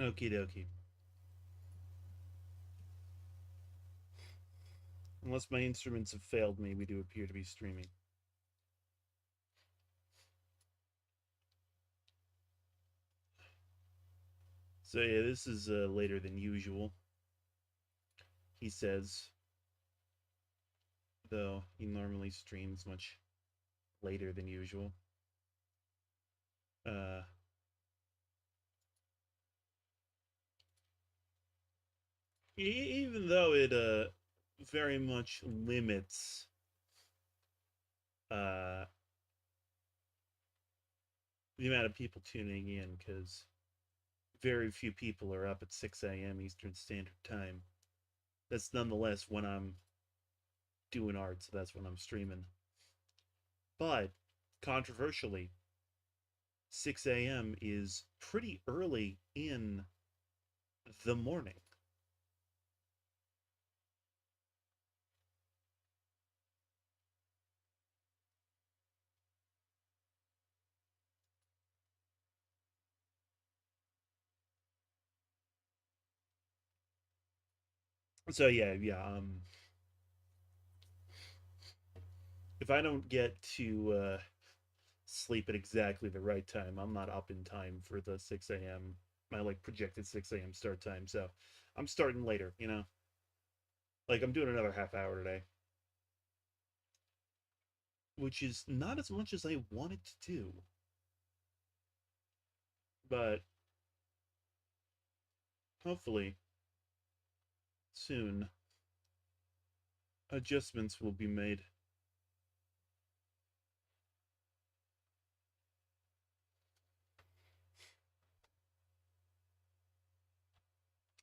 Okie dokie. Unless my instruments have failed me, we do appear to be streaming. So yeah, this is later than usual, he says, though he normally streams much later than usual. Uh, Even though it very much limits uh the amount of people tuning in, because very few people are up at 6 a.m. Eastern Standard Time. That's nonetheless when I'm doing art, so that's when I'm streaming. But controversially, 6 a.m. is pretty early in the morning. So yeah. If I don't get to sleep at exactly the right time, I'm not up in time for the 6 a.m. my like projected 6 a.m. start time. So I'm starting later. Like I'm doing another half hour today, which is not as much as I wanted to do, but hopefully soon adjustments will be made.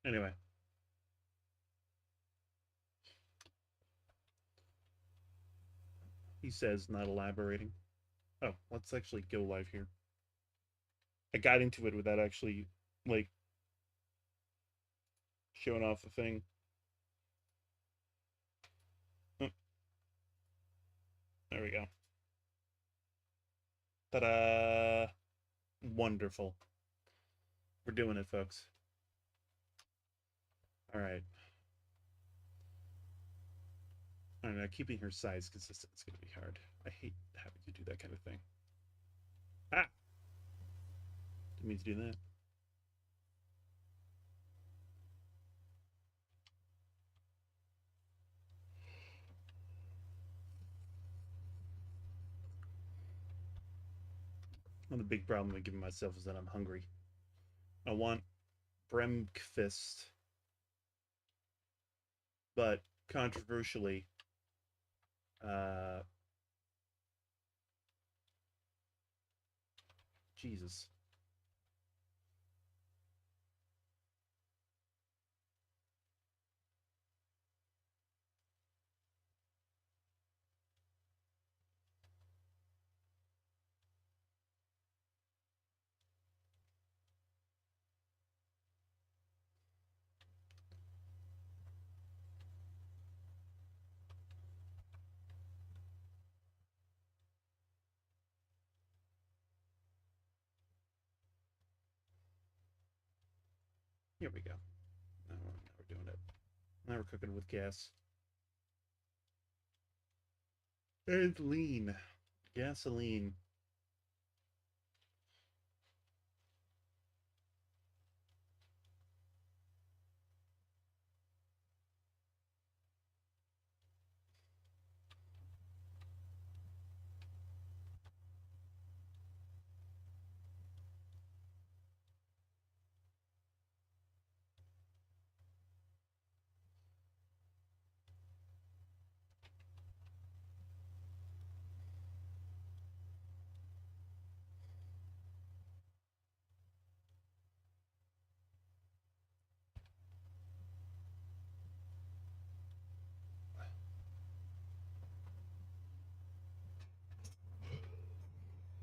Anyway, he says, not elaborating. Oh, let's actually go live here. I got into it without actually like showing off the thing. Oh, there we go. Ta-da! Wonderful. We're doing it, folks. All right. I don't know, keeping her size consistent is going to be hard. I hate having to do that kind of thing. Ah! Didn't mean to do that. One of the big problem I'm giving myself is that I'm hungry. I want Bremkfist, but controversially, uh, Jesus. Here we go. Now we're doing it. Now we're cooking with gas. And lean. Gasoline.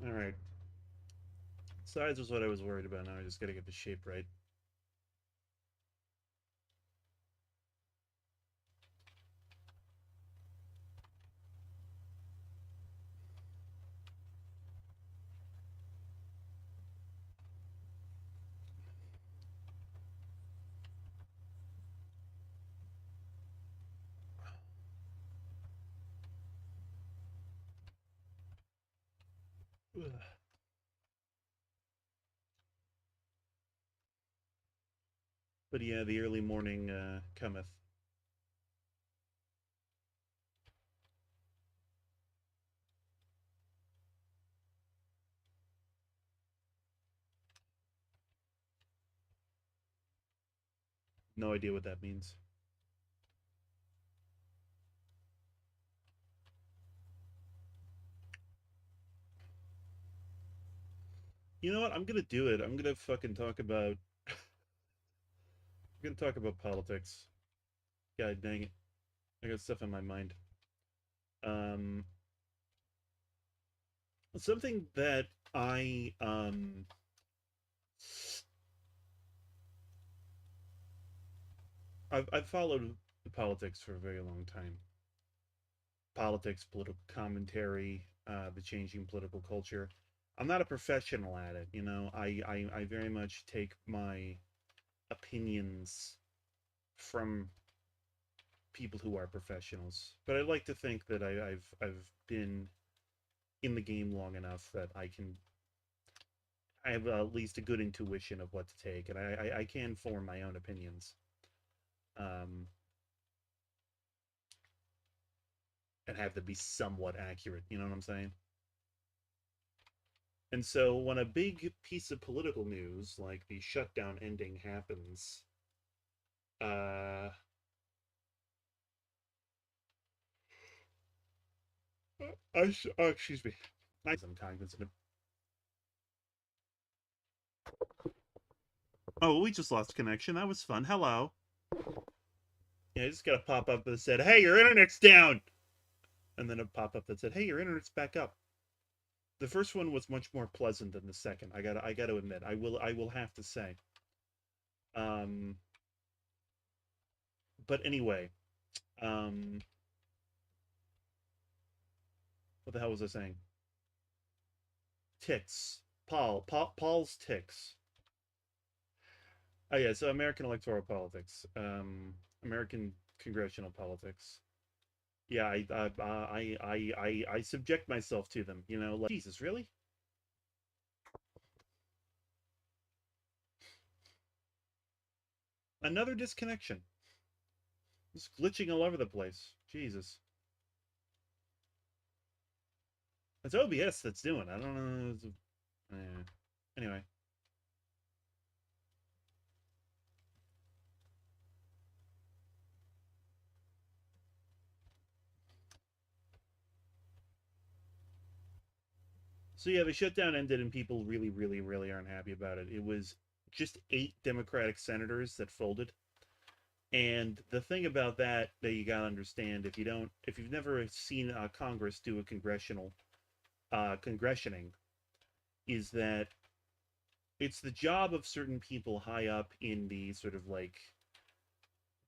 All right. Size was what I was worried about. Now I just got to get the shape right. But yeah, the early morning cometh. No idea what that means. You know what? I'm gonna do it. I'm gonna fucking talk about. I'm gonna talk about politics. God dang it! I got stuff in my mind. Um, something that I've followed politics for a very long time. Politics, political commentary, the changing political culture. I'm not a professional at it, you know. I very much take my opinions from people who are professionals. But I like to think that I've been in the game long enough that I have at least a good intuition of what to take, and I can form my own opinions. Um, and have them be somewhat accurate. You know what I'm saying? And so when a big piece of political news like the shutdown ending happens, uh, oh, excuse me, I'm cognizant of. Oh, we just lost connection. That was fun. Hello. Yeah, I just got a pop up that said, "Hey, your internet's down," and then a pop up that said, "Hey, your internet's back up." The first one was much more pleasant than the second. I got to admit. I will have to say. Um, but anyway, um, what the hell was I saying? Ticks. Paul's ticks. Oh yeah, so American electoral politics, American congressional politics. Yeah, I subject myself to them. You know, like Jesus, really? Another disconnection. It's glitching all over the place. Jesus, it's OBS that's doing. I don't know. Anyway, so yeah, the shutdown ended, and people really, really, really aren't happy about it. It was just 8 Democratic senators that folded. And the thing about that you gotta understand, if you've never seen Congress do a congressional congressioning, is that it's the job of certain people high up in the sort of like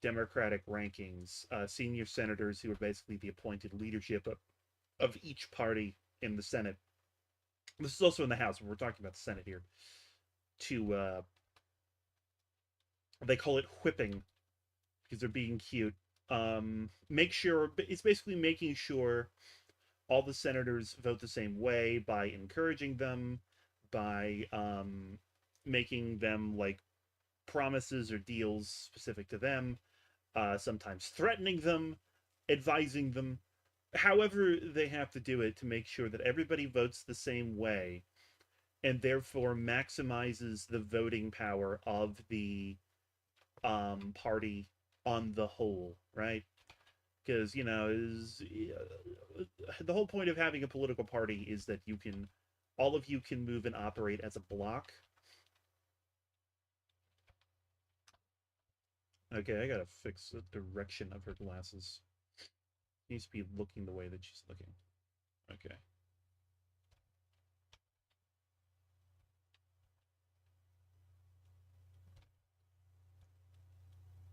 Democratic rankings, senior senators who are basically the appointed leadership of each party in the Senate. This is also in the House, but we're talking about the Senate here. To They call it whipping because they're being cute. Make sure it's basically making sure all the senators vote the same way by encouraging them, by making them like promises or deals specific to them, sometimes threatening them, advising them, however they have to do it to make sure that everybody votes the same way and therefore maximizes the voting power of the party on the whole, right? Because the whole point of having a political party is that all of you can move and operate as a block. Okay, I gotta fix the direction of her glasses. She needs to be looking the way that she's looking. Okay.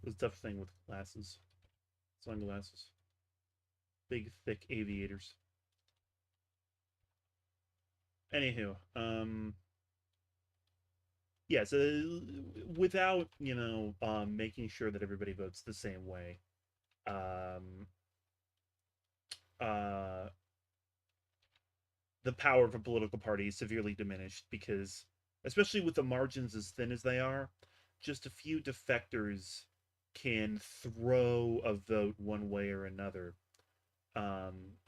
It's a tough thing with glasses. Sunglasses. Big, thick aviators. Anywho, yeah, so without, making sure that everybody votes the same way, um, uh, the power of a political party is severely diminished because, especially with the margins as thin as they are, just a few defectors can throw a vote one way or another,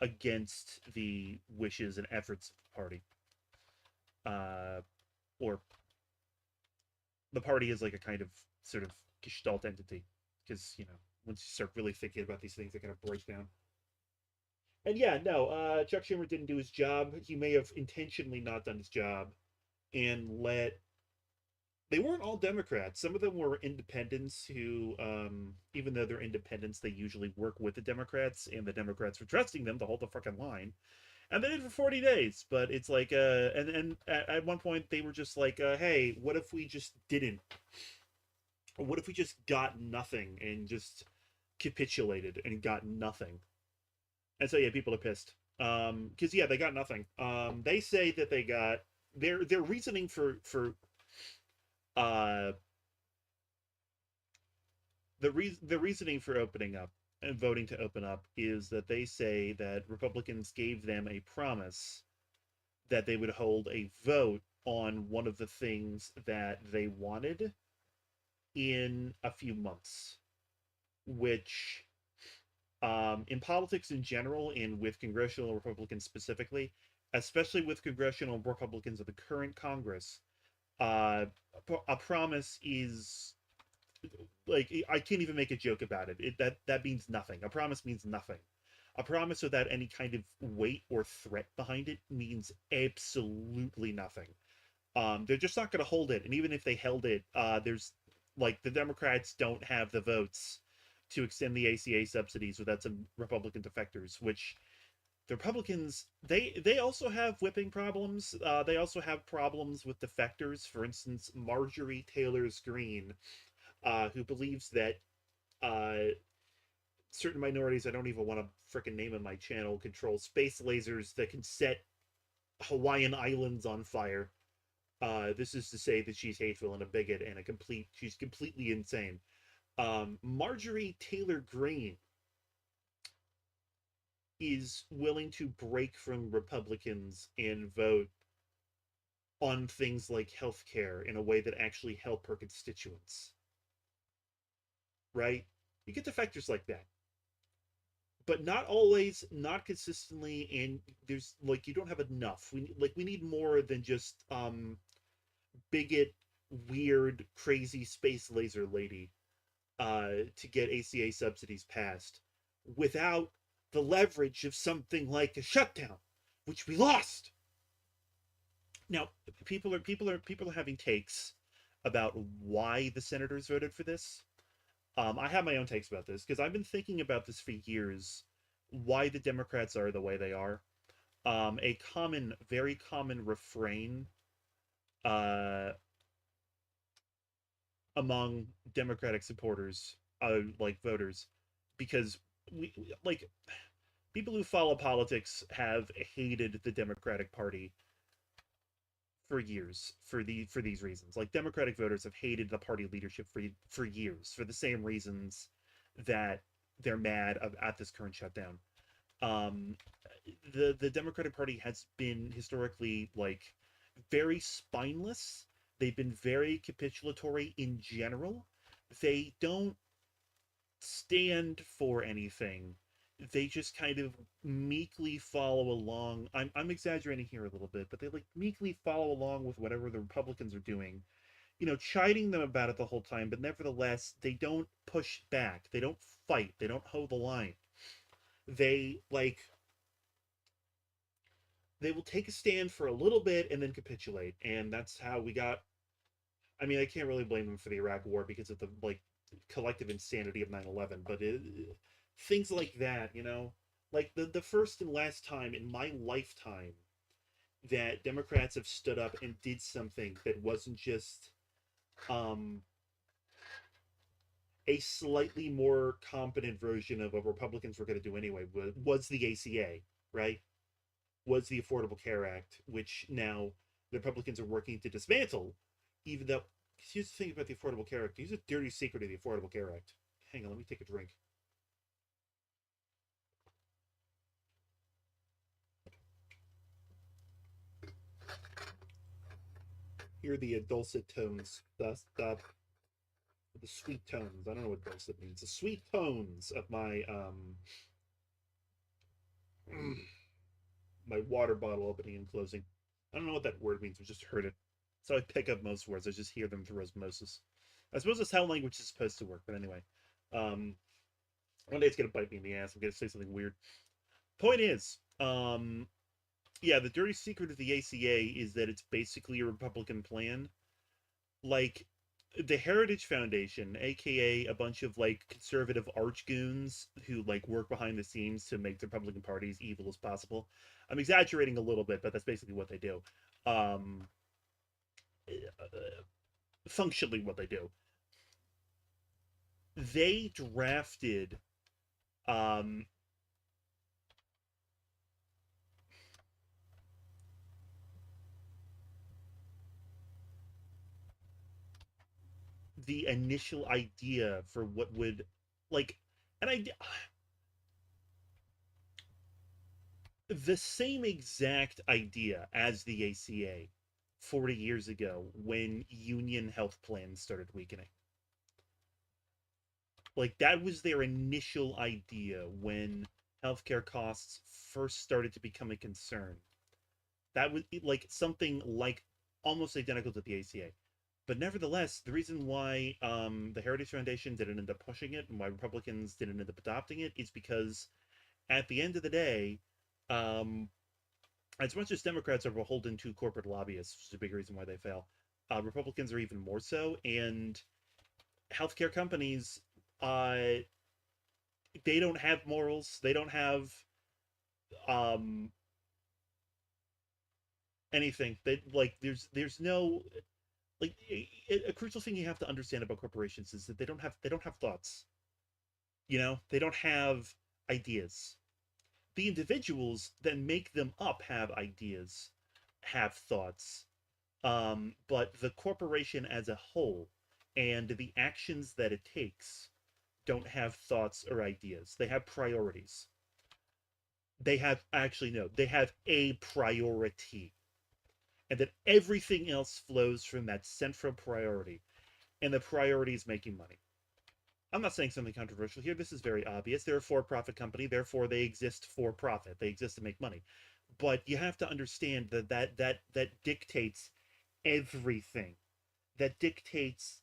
against the wishes and efforts of the party. Or the party is like a kind of sort of gestalt entity, because once you start really thinking about these things, they kind of break down. And yeah, no, Chuck Schumer didn't do his job. He may have intentionally not done his job and let. They weren't all Democrats. Some of them were independents who, even though they're independents, they usually work with the Democrats, and the Democrats were trusting them to hold the fucking line. And they did for 40 days. But it's like, and at one point they were just like, hey, what if we just didn't? What if we just got nothing and just capitulated and got nothing? And so yeah, people are pissed. Because yeah, they got nothing. They say that they got their reasoning for uh the reasoning for opening up and voting to open up is that they say that Republicans gave them a promise that they would hold a vote on one of the things that they wanted in a few months, which, in politics in general and with congressional Republicans specifically, especially with congressional Republicans of the current Congress, uh, a promise is like, I can't even make a joke about it. That means nothing. A promise means nothing. A promise without any kind of weight or threat behind it means absolutely nothing. They're just not going to hold it, and even if they held it, there's like the Democrats don't have the votes to extend the ACA subsidies without some Republican defectors, which the Republicans, they also have whipping problems. They also have problems with defectors. For instance, Marjorie Taylor's Greene, who believes that uh, certain minorities I don't even want to frickin' name in my channel control space lasers that can set Hawaiian islands on fire. This is to say that she's hateful and a bigot and she's completely insane. Marjorie Taylor Greene is willing to break from Republicans and vote on things like healthcare in a way that actually help her constituents. Right? You get defectors like that, but not always, not consistently, and there's like, you don't have enough. We need more than just bigot, weird, crazy space laser lady to get ACA subsidies passed without the leverage of something like a shutdown, which we lost. Now, people are having takes about why the senators voted for this. I have my own takes about this because I've been thinking about this for years. Why the Democrats are the way they are. A very common refrain uh, among Democratic supporters, like voters, because like people who follow politics have hated the Democratic Party for years for these reasons. Like, Democratic voters have hated the party leadership for years for the same reasons that they're mad at this current shutdown. Um, the Democratic Party has been historically like very spineless. They've been very capitulatory in general. They don't stand for anything. They just kind of meekly follow along. I'm exaggerating here a little bit, but they like meekly follow along with whatever the Republicans are doing, chiding them about it the whole time, but nevertheless, they don't push back. They don't fight. They don't hold the line. They like they will take a stand for a little bit and then capitulate, and that's how we got. I mean, I can't really blame them for the Iraq War because of the like collective insanity of 9/11, but things like that, like the first and last time in my lifetime that Democrats have stood up and did something that wasn't just um a slightly more competent version of what Republicans were going to do anyway was the ACA, right? Was the Affordable Care Act, which now the Republicans are working to dismantle, even though, here's the thing about the Affordable Care Act. Here's a dirty secret of the Affordable Care Act. Hang on, let me take a drink. hear the dulcet tones, the sweet tones. I don't know what dulcet means. The sweet tones of my my water bottle opening and closing. I don't know what that word means. I just heard it. So I pick up most words. I just hear them through osmosis. I suppose that's how language is supposed to work. But anyway, um, one day it's gonna bite me in the ass. I'm gonna say something weird. Point is, yeah, the dirty secret of the ACA is that it's basically a Republican plan. Like, the Heritage Foundation, aka a bunch of like conservative archgoons who like work behind the scenes to make the Republican Party as evil as possible. I'm exaggerating a little bit, but that's basically what they do. Um, Functionally, what they do. They drafted um, the initial idea for what would like an idea, the same exact idea as the ACA 40 years ago when union health plans started weakening. Like, that was their initial idea when healthcare costs first started to become a concern. That was like something like almost identical to the ACA. But nevertheless, the reason why the Heritage Foundation didn't end up pushing it and why Republicans didn't end up adopting it is because at the end of the day, um, as much as Democrats are beholden to corporate lobbyists, which is a big reason why they fail, Republicans are even more so. And healthcare companies, uh, they don't have morals. They don't have um, anything. They like there's no like a crucial thing you have to understand about corporations is that they don't have thoughts. You know, they don't have ideas. The individuals that make them up have ideas, have thoughts, but the corporation as a whole and the actions that it takes don't have thoughts or ideas. They have priorities. They have actually no, they have a priority, and that everything else flows from that central priority, and the priority is making money. I'm not saying something controversial here. This is very obvious. They're a for-profit company, therefore they exist for profit. They exist to make money. But you have to understand that dictates everything. That dictates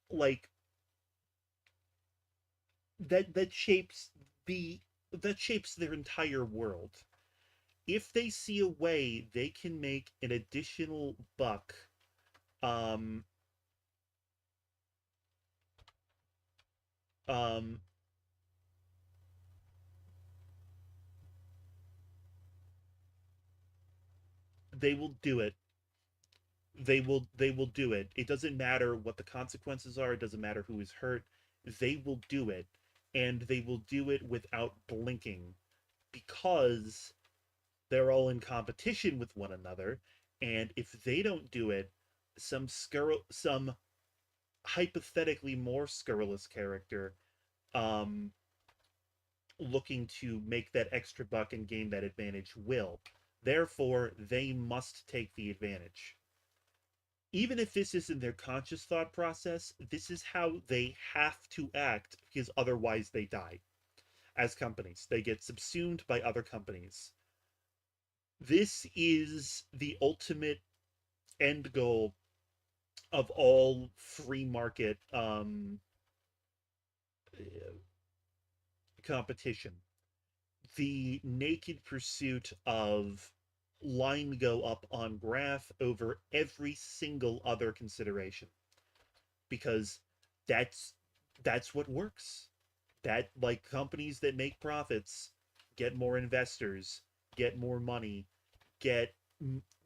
like that shapes the that shapes their entire world. If they see a way they can make an additional buck, um, um, they will do it. They will do it. It doesn't matter what the consequences are. It doesn't matter who is hurt. They will do it, and they will do it without blinking, because they're all in competition with one another. And if they don't do it, some hypothetically more scurrilous character, um, looking to make that extra buck and gain that advantage will. Therefore, they must take the advantage. Even if this isn't their conscious thought process, this is how they have to act because otherwise they die as companies. They get subsumed by other companies. This is the ultimate end goal of all free market competition. The naked pursuit of line go up on graph over every single other consideration, because that's that's what works. That, like, companies that make profits get more investors, get more money, get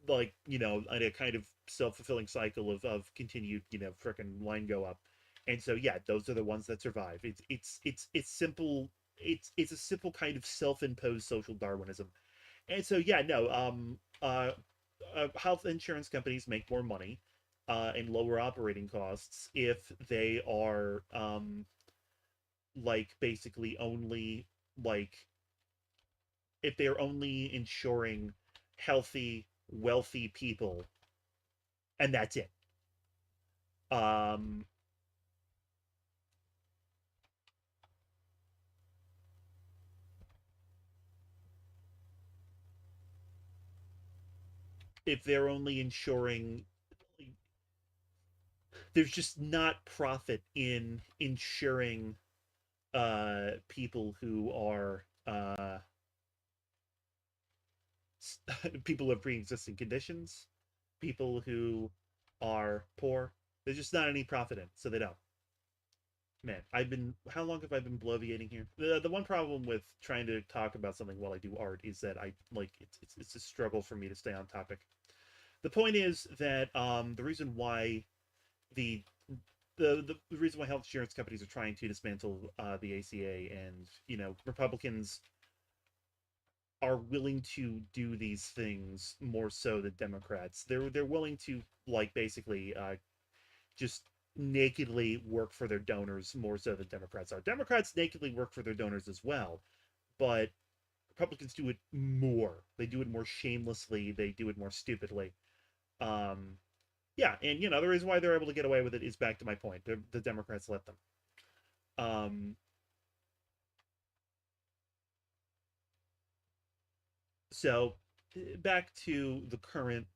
like, a kind of self-fulfilling cycle of continued, freaking line go up. And so yeah, those are the ones that survive. It's simple. It's a simple kind of self-imposed social Darwinism. And so yeah, no, health insurance companies make more money and lower operating costs if they are like basically only like if they're only insuring healthy, wealthy people and that's it. Um, if they're only ensuring, there's just not profit in ensuring people who are people who have pre-existing conditions, people who are poor. There's just not any profit in, so they don't. Man, I've been. How long have I been bloviating here? The one problem with trying to talk about something while I do art is that I like it's a struggle for me to stay on topic. The point is that the reason why the the reason why health insurance companies are trying to dismantle the ACA, and Republicans are willing to do these things more so than Democrats. They're willing to like basically just nakedly work for their donors more so than Democrats are. Democrats nakedly work for their donors as well, but Republicans do it more. They do it more shamelessly. They do it more stupidly. Um, yeah, and the reason why they're able to get away with it is back to my point. The Democrats let them. Um, so back to the current.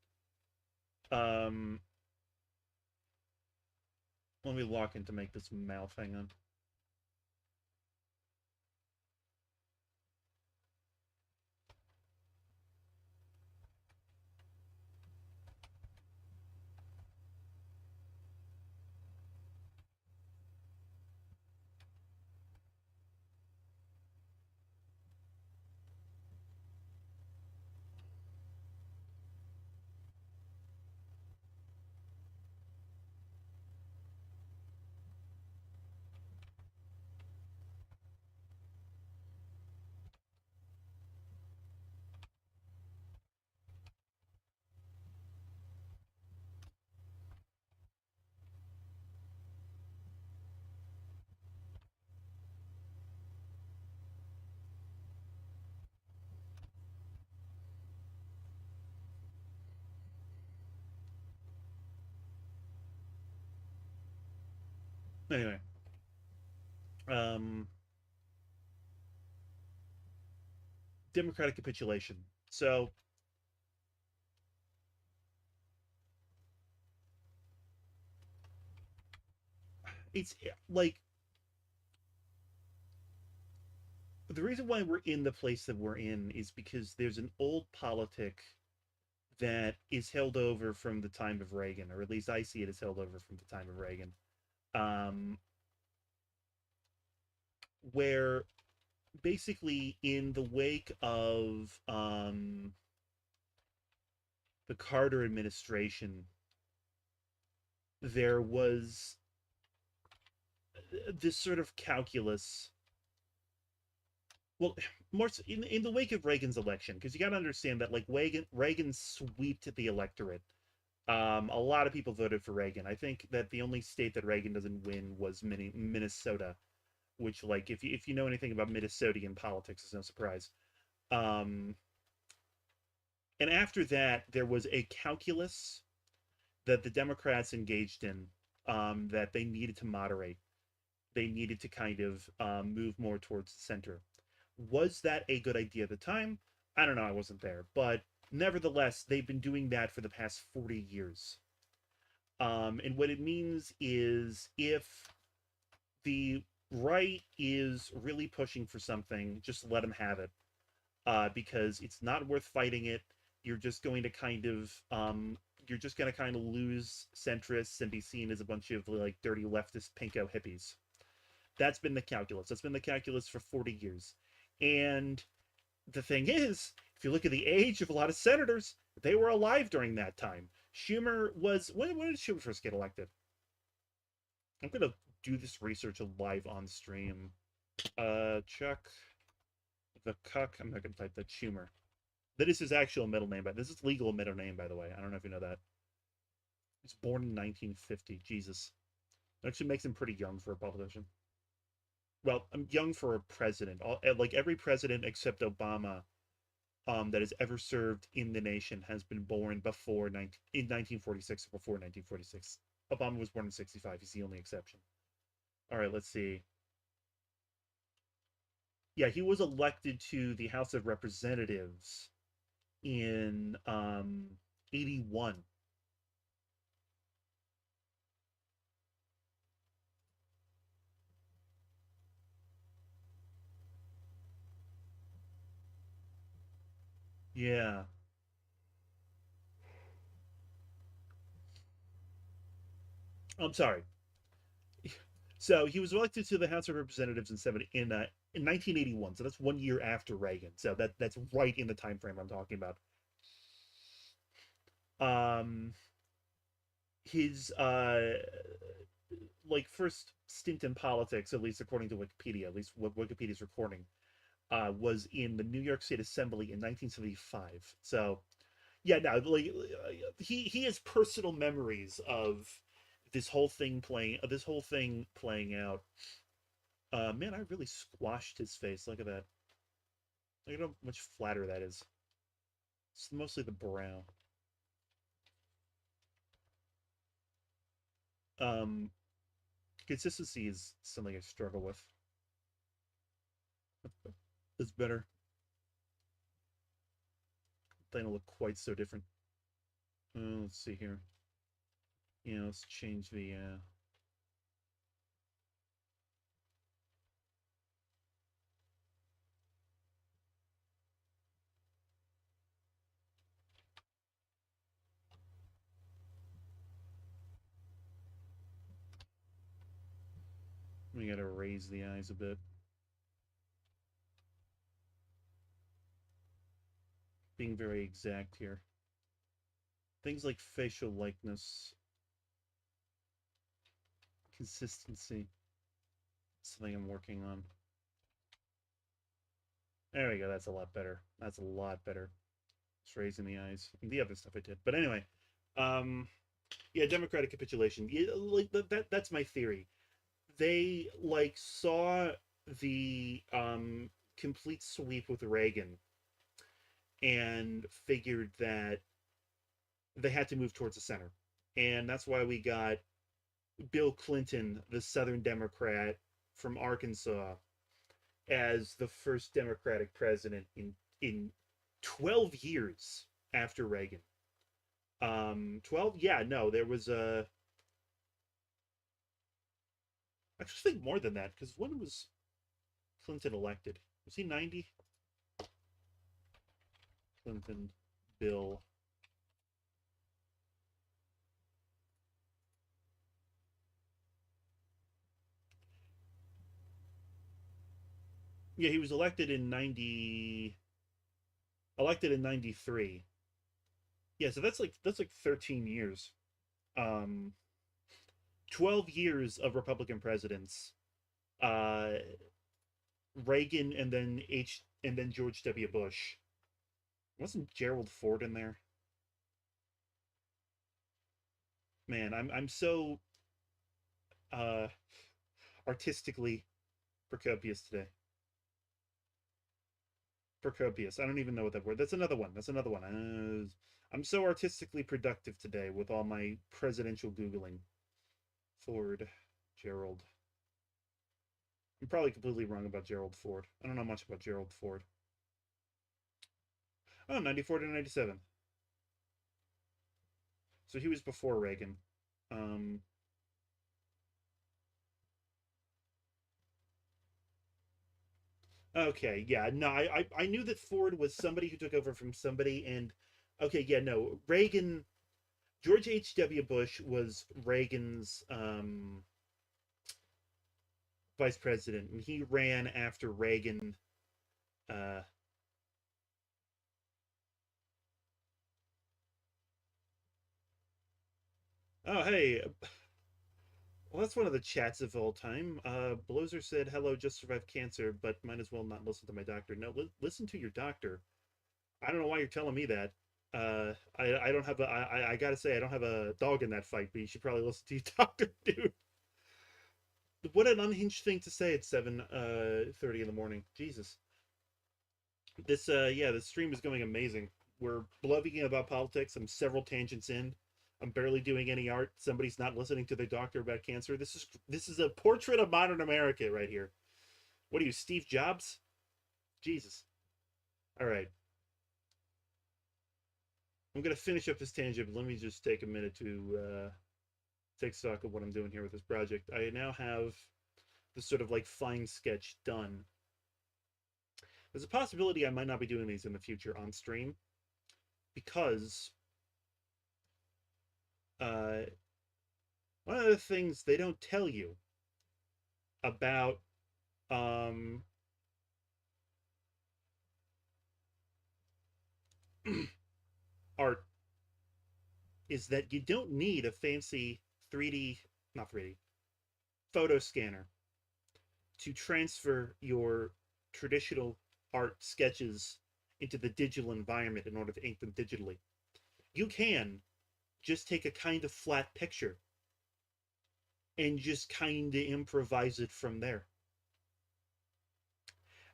Um, Let me lock in to make this mouth. Hang on. Anyway, um, Democratic capitulation. So it's like the reason why we're in the place that we're in is because there's an old politic that is held over from the time of Reagan, or at least I see it as held over from the time of Reagan, um, where basically in the wake of the Carter administration, there was this sort of calculus. Well, more so in the wake of Reagan's election, because you got to understand that like Reagan swept the electorate. A lot of people voted for Reagan. I think that the only state that Reagan doesn't win was Minnesota, which like if you know anything about Minnesotan politics, is no surprise. Um, and after that, there was a calculus that the Democrats engaged in, that they needed to moderate. They needed to kind of move more towards the center. Was that a good idea at the time? I don't know. I wasn't there, but nevertheless, they've been doing that for the past 40 years. And what it means is if the right is really pushing for something, just let them have it, because it's not worth fighting it. You're just going to kind of lose centrists and be seen as a bunch of like dirty leftist pinko hippies. That's been the calculus. That's been the calculus for 40 years. And the thing is, if you look at the age of a lot of senators, they were alive during that time. Schumer was when did Schumer first get elected? I'm gonna do this research live on stream. Chuck the Cuck. I'm not gonna type that. Schumer. That is his actual middle name, but this is legal middle name, by the way. I don't know if you know that. He's born in 1950. Jesus, that actually makes him pretty young for a politician. Well, I'm young for a president. Like every president except Obama that has ever served in the nation has been born in 1946 or before 1946. Obama was born in 65. He's the only exception. All right, let's see. Yeah, he was elected to the House of Representatives in 81. Yeah. I'm sorry. So he was elected to the House of Representatives in 1981. So that's 1 year after Reagan. So that's right in the time frame I'm talking about. Um, his like first stint in politics, at least according to Wikipedia, at least what Wikipedia's recording, was in the New York State Assembly in 1975. So yeah, no, like he has personal memories of this whole thing playing out. Man, I really squashed his face. Look at that. Look at how much flatter that is. It's mostly the brow. Um, Consistency is something I struggle with. It's better. They don't look quite so different. Let's see here. Yeah, let's change the. We gotta raise the eyes a bit. Being very exact here. Things like facial likeness, consistency. Something I'm working on. There we go. That's a lot better. That's a lot better. Just raising the eyes. And the other stuff I did. But anyway, um, yeah, democratic capitulation. Yeah, like that's my theory. They like saw the complete sweep with Reagan and figured that they had to move towards the center. And that's why we got Bill Clinton, the Southern Democrat from Arkansas, as the first Democratic president in 12 years after Reagan. 12? Yeah, no, there was a. I actually think more than that because when was Clinton elected? Was he 90? Clinton, Bill. Yeah, he was elected in 90. Elected in 93. Yeah, so that's like 13 years. Um, 12 years of Republican presidents. Uh, Reagan and then George W. Bush. Wasn't Gerald Ford in there? Man, I'm so uh artistically Procopius today. Procopius. I don't even know what that word. That's another one. That's another one. I'm so artistically productive today with all my presidential googling. Ford, Gerald. I'm probably completely wrong about Gerald Ford. I don't know much about Gerald Ford. Oh, 94 to 97. So he was before Reagan. Um, okay, yeah, no, I knew that Ford was somebody who took over from somebody, and okay, yeah, no, Reagan, George H.W. Bush was Reagan's vice president, and he ran after Reagan. Uh, oh, hey, well, that's one of the chats of all time. Blozer said, "Hello, just survived cancer, but might as well not listen to my doctor." No, listen to your doctor. I don't know why you're telling me that. I don't have I gotta say I don't have a dog in that fight, but you should probably listen to your doctor, dude. What an unhinged thing to say at 7:30 in the morning. Jesus. This stream is going amazing. We're blubbing about politics. I'm several tangents in. I'm barely doing any art. Somebody's not listening to their doctor about cancer. This is a portrait of modern America right here. What are you, Steve Jobs? Jesus. All right. I'm gonna finish up this tangent, but let me just take a minute to take stock of what I'm doing here with this project. I now have this sort of like fine sketch done. There's a possibility I might not be doing these in the future on stream because uh, one of the things they don't tell you about um, art is that you don't need a fancy 3D, not 3D, photo scanner to transfer your traditional art sketches into the digital environment in order to ink them digitally. You can just take a kind of flat picture and just kind of improvise it from there.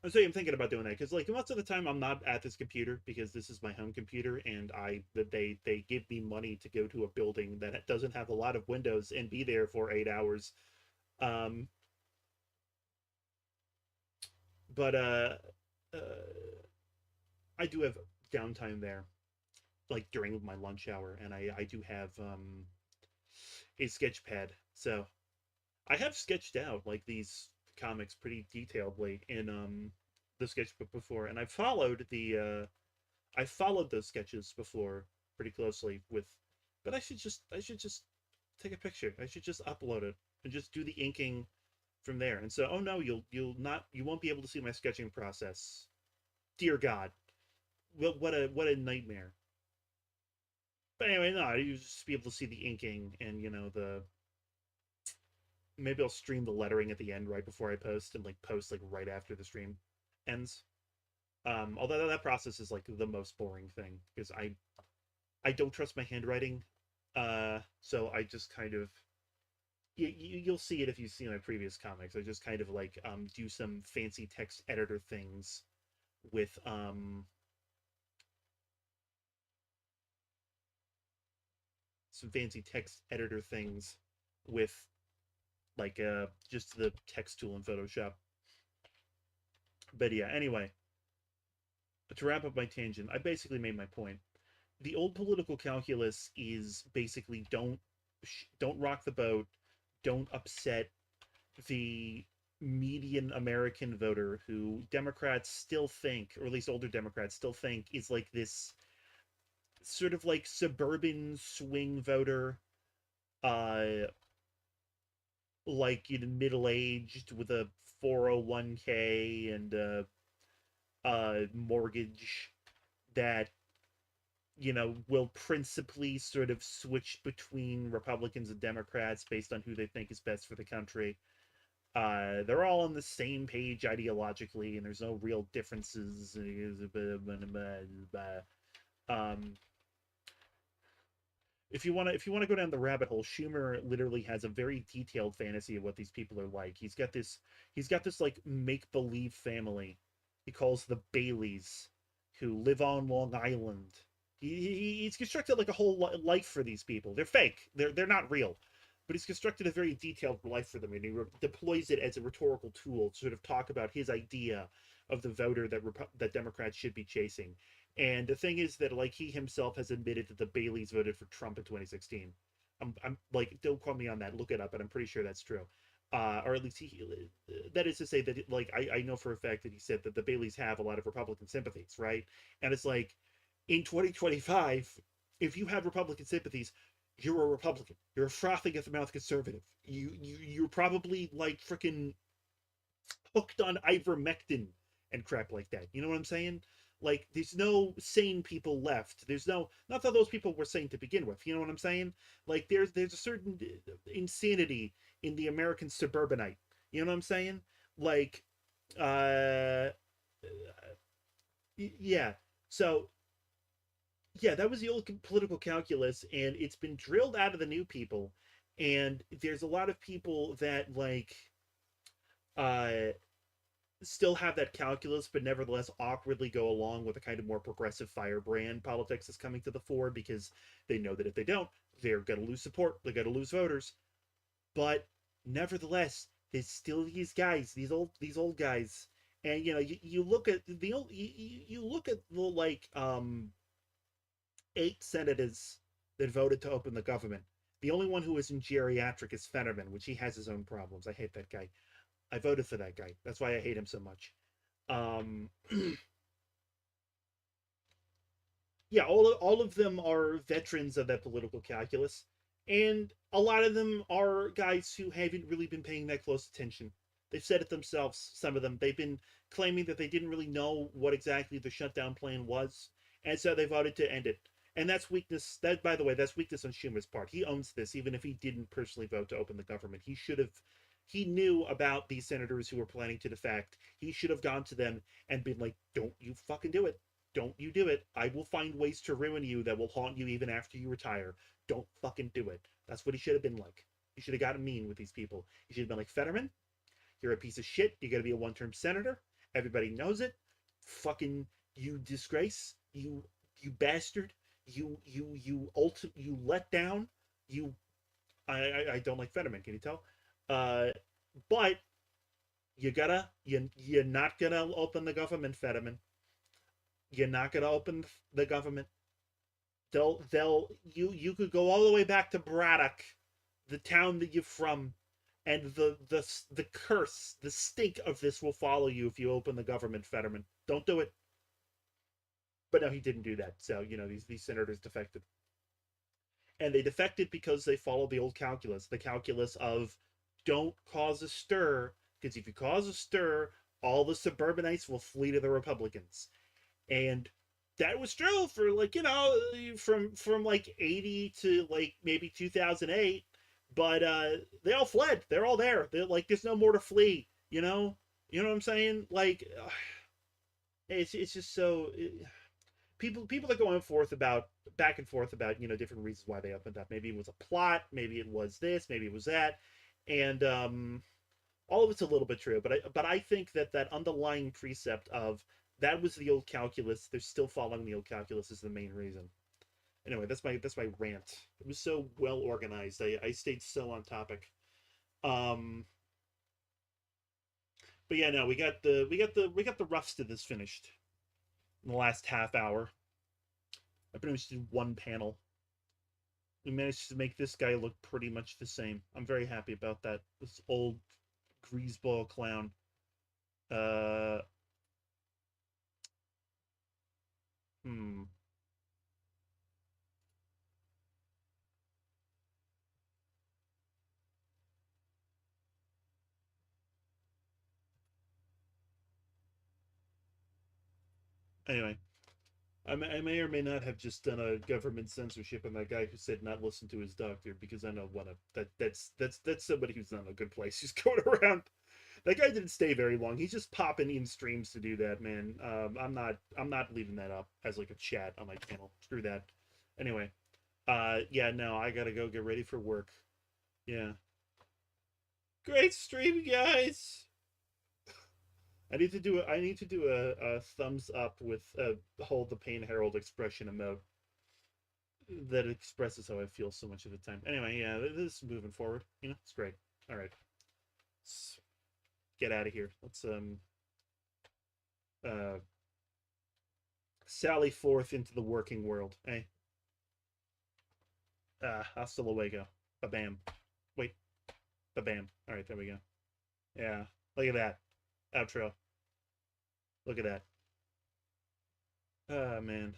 And so I'm thinking about doing that because, like, most of the time I'm not at this computer because this is my home computer, and they give me money to go to a building that doesn't have a lot of windows and be there for 8 hours. Um, but I do have downtime there, like during my lunch hour, and I do have a sketch pad, so I have sketched out like these comics pretty detailedly in the sketchbook before, and I followed those sketches before pretty closely with, but I should just take a picture. I should just upload it and just do the inking from there. And so, oh no, you won't be able to see my sketching process. Dear God, what a nightmare. But anyway, no, you just be able to see the inking and the maybe I'll stream the lettering at the end right before I post and like post like right after the stream ends. Although that process is like the most boring thing because I don't trust my handwriting. So I just kind of you'll see it if you see my previous comics. I just kind of like do some fancy text editor things with some fancy text editor things with like just the text tool in Photoshop. But yeah, anyway, to wrap up my tangent, I basically made my point. The old political calculus is basically don't rock the boat, don't upset the median American voter who Democrats still think, or at least older Democrats still think, is like this sort of like suburban swing voter, uh, like middle aged with a 401k and a mortgage that will principally sort of switch between Republicans and Democrats based on who they think is best for the country. They're all on the same page ideologically, and there's no real differences. Um, if you want to go down the rabbit hole, Schumer literally has a very detailed fantasy of what these people are like. He's got this like make believe family. He calls the Baileys, who live on Long Island. He's constructed like a whole life for these people. They're fake. They're not real, but he's constructed a very detailed life for them, and he deploys it as a rhetorical tool to sort of talk about his idea of the voter that Democrats should be chasing. And the thing is that like he himself has admitted that the Baileys voted for Trump in 2016. I'm like, don't quote me on that. Look it up, but I'm pretty sure that's true. Or at least that is to say that like I know for a fact that he said that the Baileys have a lot of Republican sympathies, right? And it's like in 2025, if you have Republican sympathies, you're a Republican. You're a frothing at the mouth conservative. You're probably like freaking hooked on ivermectin and crap like that. You know what I'm saying? Like, there's no sane people left. There's no, not that those people were sane to begin with. You know what I'm saying? Like, there's a certain insanity in the American suburbanite. You know what I'm saying? Like, uh, yeah. So, yeah, that was the old political calculus, and it's been drilled out of the new people. And there's a lot of people that like, uh, still have that calculus, but nevertheless awkwardly go along with a kind of more progressive firebrand politics that's coming to the fore because they know that if they don't, they're going to lose support, they're going to lose voters. But nevertheless, there's still these guys, these old guys, and you look at the you look at the like 8 senators that voted to open the government. The only one who isn't geriatric is Fetterman, which he has his own problems. I hate that guy. I voted for that guy. That's why I hate him so much. Um, yeah, all of them are veterans of that political calculus, and a lot of them are guys who haven't really been paying that close attention. They've said it themselves. Some of them they've been claiming that they didn't really know what exactly the shutdown plan was, and so they voted to end it. And that's weakness. That, by the way, that's weakness on Schumer's part. He owns this, even if he didn't personally vote to open the government. He should have. He knew about these senators who were planning to defect. He should have gone to them and been like, "Don't you fucking do it! Don't you do it. I will find ways to ruin you that will haunt you even after you retire. Don't fucking do it." That's what he should have been like. He should have gotten mean with these people. He should have been like, Fetterman, you're a piece of shit. You're going to be a one-term senator. Everybody knows it. Fucking you disgrace. You bastard. You let down. You I don't like Fetterman, can you tell? But you're not gonna open the government, Fetterman. You're not gonna open the government. You could go all the way back to Braddock, the town that you're from, and the curse, the stink of this will follow you if you open the government, Fetterman. Don't do it. But no, he didn't do that. So these senators defected, and they defected because they followed the old calculus, the calculus of don't cause a stir, because if you cause a stir, all the suburbanites will flee to the Republicans. And that was true for from like 80 to like maybe 2008, but they all fled. They're all there. They're like, there's no more to flee, you know what I'm saying? Like it's just so people are going forth about back and forth about different reasons why they opened up. Maybe it was a plot, maybe it was this, maybe it was that, and all of it's a little bit true, but I think that underlying precept of that was the old calculus, they're still following the old calculus, is the main reason. Anyway, that's my rant. It was so well organized. I stayed so on topic. Um, but yeah, no, we got the roughs to this finished in the last half hour. I pretty much did one panel. We managed to make this guy look pretty much the same. I'm very happy about that. This old greaseball clown. Uh, hmm. Anyway, I may or may not have just done a government censorship on that guy who said not listen to his doctor, because I know that's somebody who's not in a good place. He's going around. That guy didn't stay very long. He's just popping in streams to do that, man. I'm not leaving that up as like a chat on my channel. Screw that. Anyway, yeah, no, I gotta go get ready for work. Yeah, great stream, guys. I need to do a thumbs up with hold the pain herald expression emote that expresses how I feel so much of the time. Anyway, yeah, this is moving forward. It's great. All right, let's get out of here. Let's uh sally forth into the working world. Hey, hasta luego. Ba bam. Wait, ba bam. All right, there we go. Yeah, look at that outro. Look at that. Ah, man.